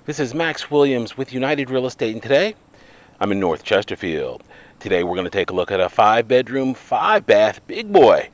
This is Max Williams with United Real Estate, and today I'm in North Chesterfield. Today we're going to take a look at a 5-bedroom, 5-bath big boy.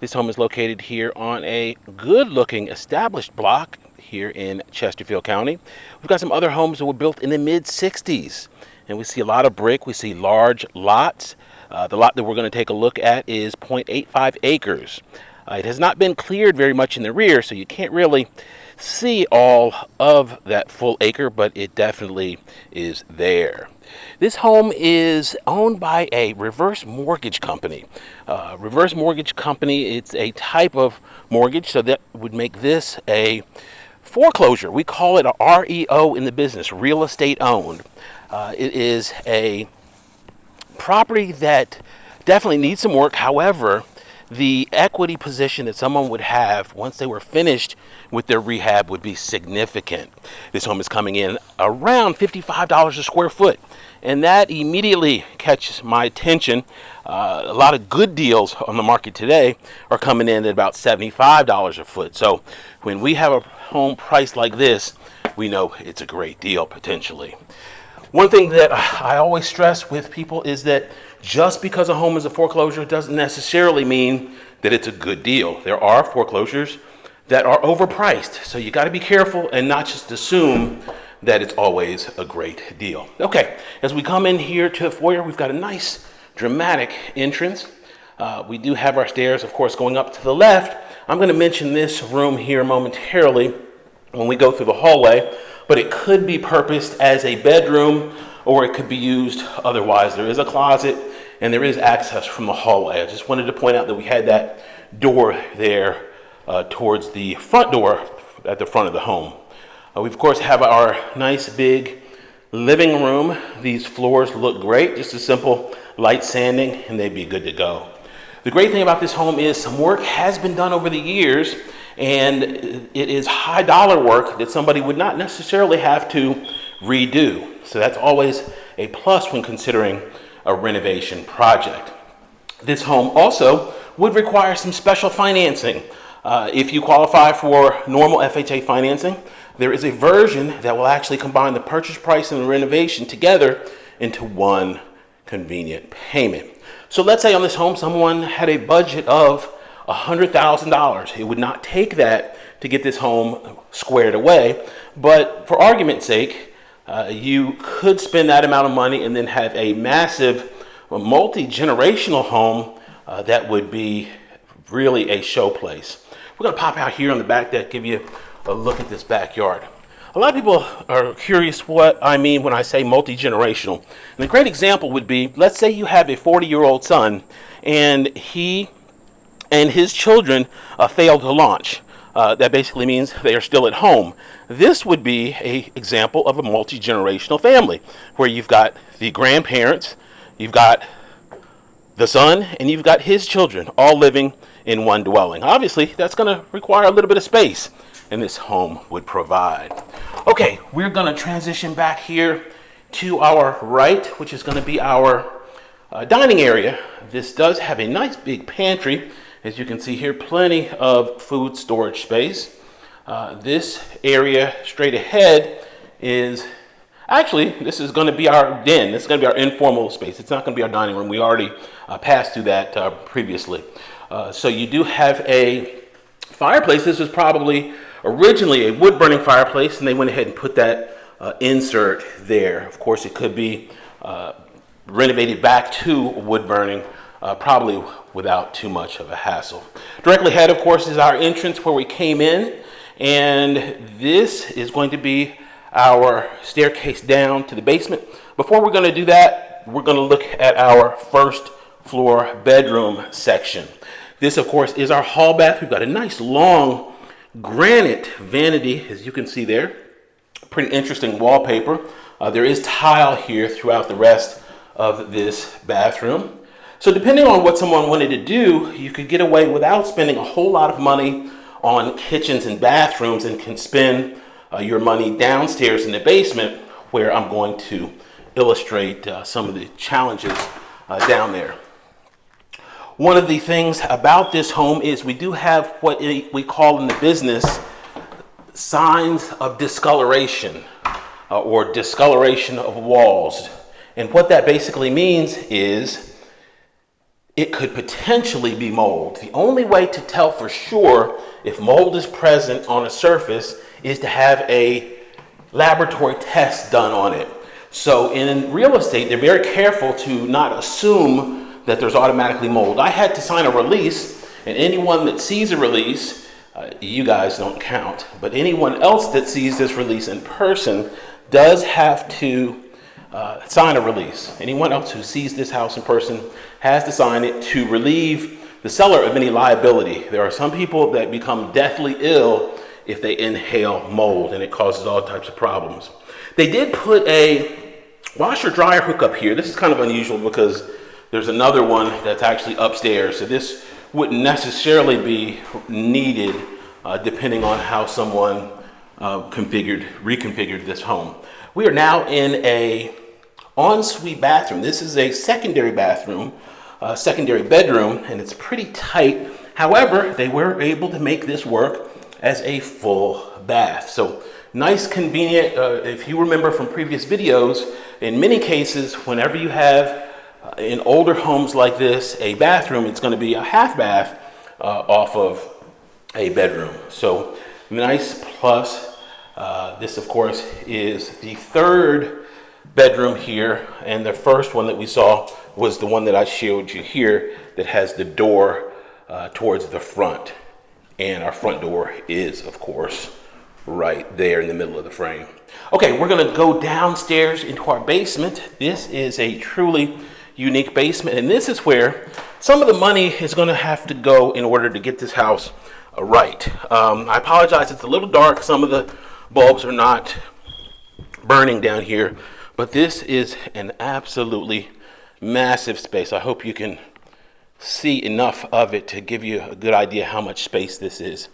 This home is located here on a good-looking established block here in Chesterfield County. We've got some other homes that were built in the mid-60s, and we see a lot of brick. We see large lots. The lot that we're going to take a look at is 0.85 acres. It has not been cleared very much in the rear, so you can't really see all of that full acre, but it definitely is there. This home is owned by a reverse mortgage company. Reverse mortgage company, it's a type of mortgage, so that would make this a foreclosure. We call it a REO in the business, real estate owned. It is a property that definitely needs some work. However, the equity position that someone would have once they were finished with their rehab would be significant. This home is coming in around $55 a square foot, and that immediately catches my attention. A lot of good deals on the market today are coming in at about $75 a foot. So when we have a home priced like this, we know it's a great deal potentially. One thing that I always stress with people is that just because a home is a foreclosure doesn't necessarily mean that it's a good deal. There are foreclosures that are overpriced, so you got to be careful and not just assume that it's always a great deal. Okay, as we come in here to the foyer, we've got a nice dramatic entrance. We do have our stairs, of course, going up to the left. I'm going to mention this room here momentarily when we go through the hallway, but it could be purposed as a bedroom or it could be used otherwise. There is a closet and there is access from the hallway. I just wanted to point out that we had that door there towards the front door at the front of the home. We of course have our nice big living room. These floors look great, just a simple light sanding and they'd be good to go. The great thing about this home is some work has been done over the years, and it is high dollar work that somebody would not necessarily have to redo. So that's always a plus when considering a renovation project. This home also would require some special financing. If you qualify for normal FHA financing, there is a version that will actually combine the purchase price and the renovation together into one convenient payment. So let's say on this home someone had a budget of $100,000. It would not take that to get this home squared away, but for argument's sake, you could spend that amount of money and then have a massive multi-generational home that would be really a show place. We're going to pop out here on the back deck, give you a look at this backyard. A lot of people are curious what I mean when I say multi-generational. And a great example would be, let's say you have a 40-year-old son and he and his children failed to launch. That basically means they are still at home. This would be an example of a multi-generational family where you've got the grandparents, you've got the son, and you've got his children all living in one dwelling. Obviously, that's going to require a little bit of space, and this home would provide. Okay, we're going to transition back here to our right, which is going to be our dining area. This does have a nice big pantry. As you can see here, plenty of food storage space. This area straight ahead is, actually, this is going to be our den. This is going to be our informal space. It's not going to be our dining room. We already passed through that previously. So you do have a fireplace. This was probably originally a wood-burning fireplace, and they went ahead and put that insert there. Of course, it could be renovated back to wood-burning, probably without too much of a hassle. Directly ahead, of course, is our entrance where we came in, and this is going to be our staircase down to the basement. Before we're going to do that, we're going to look at our first floor bedroom section. This, of course, is our hall bath. We've got a nice long granite vanity, as you can see there. Pretty interesting wallpaper. There is tile here throughout the rest of this bathroom. So depending on what someone wanted to do, you could get away without spending a whole lot of money on kitchens and bathrooms and can spend your money downstairs in the basement, where I'm going to illustrate some of the challenges down there. One of the things about this home is we do have what we call in the business signs of discoloration. or discoloration of walls. And what that basically means is it could potentially be mold. The only way to tell for sure if mold is present on a surface is to have a laboratory test done on it. So in real estate, they're very careful to not assume that there's automatically mold. I had to sign a release, and anyone that sees a release, you guys don't count, but anyone else that sees this release in person does have to sign a release. Anyone else who sees this house in person has to sign it to relieve the seller of any liability. There are some people that become deathly ill if they inhale mold, and it causes all types of problems. They did put a washer dryer hookup here. This is kind of unusual because there's another one that's actually upstairs, so this wouldn't necessarily be needed depending on how someone reconfigured this home. We are now in a ensuite bathroom. This is a secondary bathroom, secondary bedroom, and it's pretty tight. However, they were able to make this work as a full bath. So nice, convenient. If you remember from previous videos, in many cases, whenever you have in older homes like this, a bathroom, it's going to be a half bath off of a bedroom. So nice plus. This, of course, is the third bedroom here, and the first one that we saw was the one that I showed you here that has the door towards the front, and our front door is, of course, right there in the middle of the frame. Okay, we're going to go downstairs into our basement. This is a truly unique basement, and this is where some of the money is going to have to go in order to get this house right. I apologize, it's a little dark. Some of the bulbs are not burning down here, but this is an absolutely massive space. I hope you can see enough of it to give you a good idea how much space this is.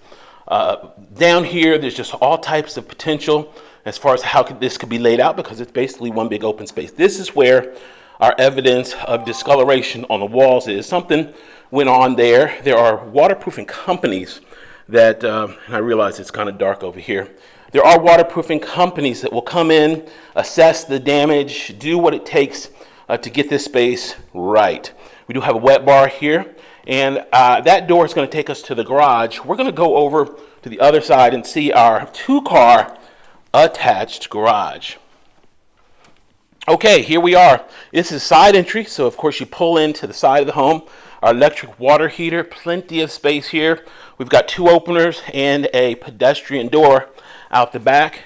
Down here, there's just all types of potential as far as how this could be laid out, because it's basically one big open space. This is where our evidence of discoloration on the walls is. Something went on there. There are waterproofing companies that, and I realize it's kind of dark over here. There are waterproofing companies that will come in, assess the damage, do what it takes to get this space right. We do have a wet bar here, and that door is going to take us to the garage. We're going to go over to the other side and see our 2-car attached garage. Okay, here we are. This is side entry, so of course you pull into the side of the home. Our electric water heater, plenty of space here. We've got 2 openers and a pedestrian door out the back.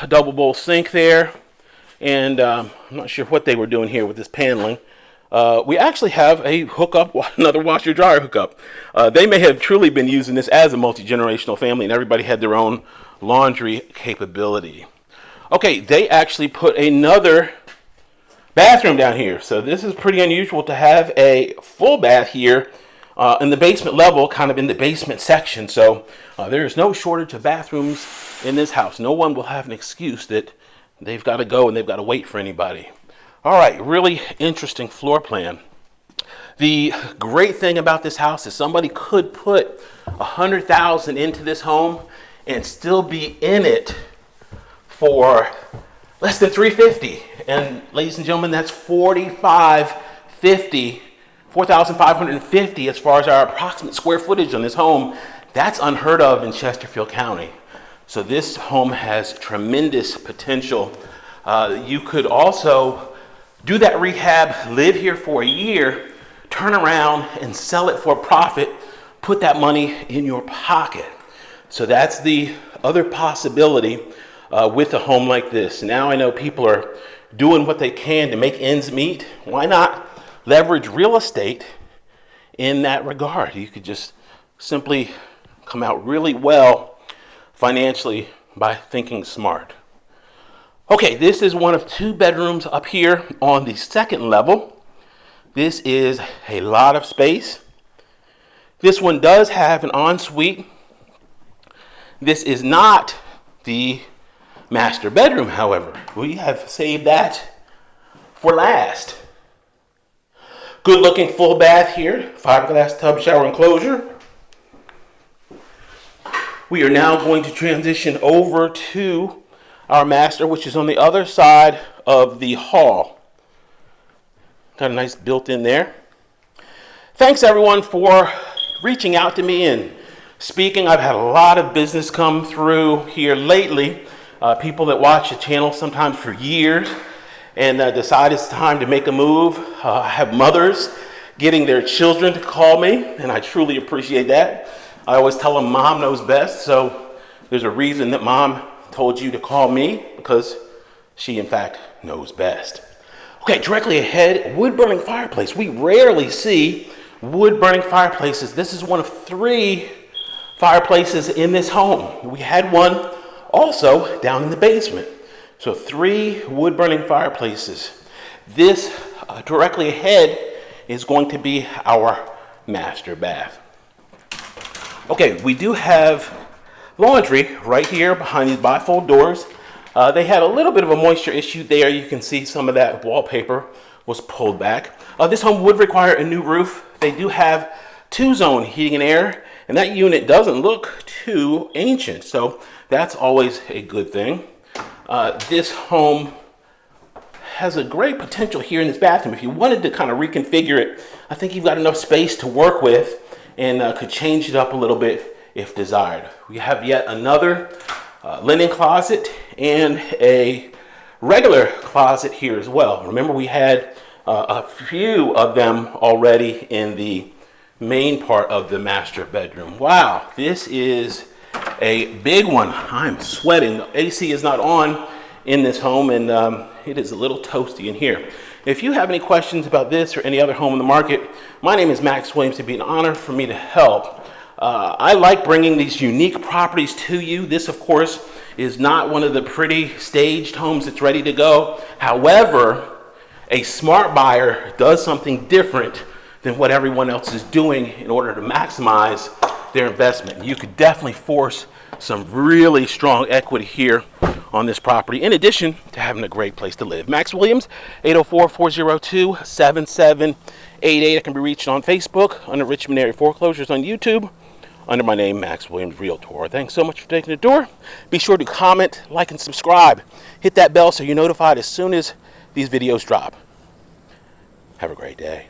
A double bowl sink there, and I'm not sure what they were doing here with this paneling. We actually have a hookup, another washer dryer hookup. They may have truly been using this as a multi-generational family, and everybody had their own laundry capability. Okay, they actually put another bathroom down here. So this is pretty unusual to have a full bath here in the basement level, kind of in the basement section. So there is no shortage of bathrooms in this house. No one will have an excuse that they've got to go and they've got to wait for anybody. All right, really interesting floor plan. The great thing about this house is somebody could put $100,000 into this home and still be in it for less than $350. And ladies and gentlemen, that's $4,550 as far as our approximate square footage on this home. That's unheard of in Chesterfield County. So this home has tremendous potential. You could also do that rehab, live here for a year, turn around and sell it for a profit, put that money in your pocket. So that's the other possibility with a home like this. Now I know people are doing what they can to make ends meet. Why not leverage real estate in that regard? You could just simply come out really well financially by thinking smart. Okay, this is one of 2 bedrooms up here on the second level. This is a lot of space. This one does have an ensuite. This is not the master bedroom, however. We have saved that for last. Good looking full bath here, fiberglass tub shower enclosure. We are now going to transition over to our master, which is on the other side of the hall. Got a nice built-in there. Thanks everyone for reaching out to me and speaking. I've had a lot of business come through here lately. People that watch the channel sometimes for years and decide it's time to make a move. I have mothers getting their children to call me, and I truly appreciate that. I always tell them mom knows best, so there's a reason that mom told you to call me, because she in fact knows best. Okay, directly ahead, wood burning fireplace. We rarely see wood burning fireplaces. This is one of 3 fireplaces in this home. We had one also down in the basement. So 3 wood burning fireplaces. This directly ahead is going to be our master bath. Okay, we do have laundry right here behind these bifold doors. They had a little bit of a moisture issue there. You can see some of that wallpaper was pulled back. This home would require a new roof. They do have 2-zone heating and air, and that unit doesn't look too ancient, so that's always a good thing. This home has a great potential here in this bathroom. If you wanted to kind of reconfigure it, I think you've got enough space to work with and could change it up a little bit if desired. We have yet another linen closet and a regular closet here as well. Remember, we had a few of them already in the main part of the master bedroom. Wow, this is a big one. I'm sweating. The AC is not on in this home, and it is a little toasty in here. If you have any questions about this or any other home in the market, my name is Max Williams. It'd be an honor for me to help. I like bringing these unique properties to you. This, of course, is not one of the pretty staged homes that's ready to go. However, a smart buyer does something different than what everyone else is doing in order to maximize their investment. You could definitely force some really strong equity here on this property, in addition to having a great place to live. Max Williams, 804-402-7788. I can be reached on Facebook, under Richmond Area Foreclosures on YouTube, under my name, Max Williams Realtor. Thanks so much for taking the tour. Be sure to comment, like, and subscribe. Hit that bell so you're notified as soon as these videos drop. Have a great day.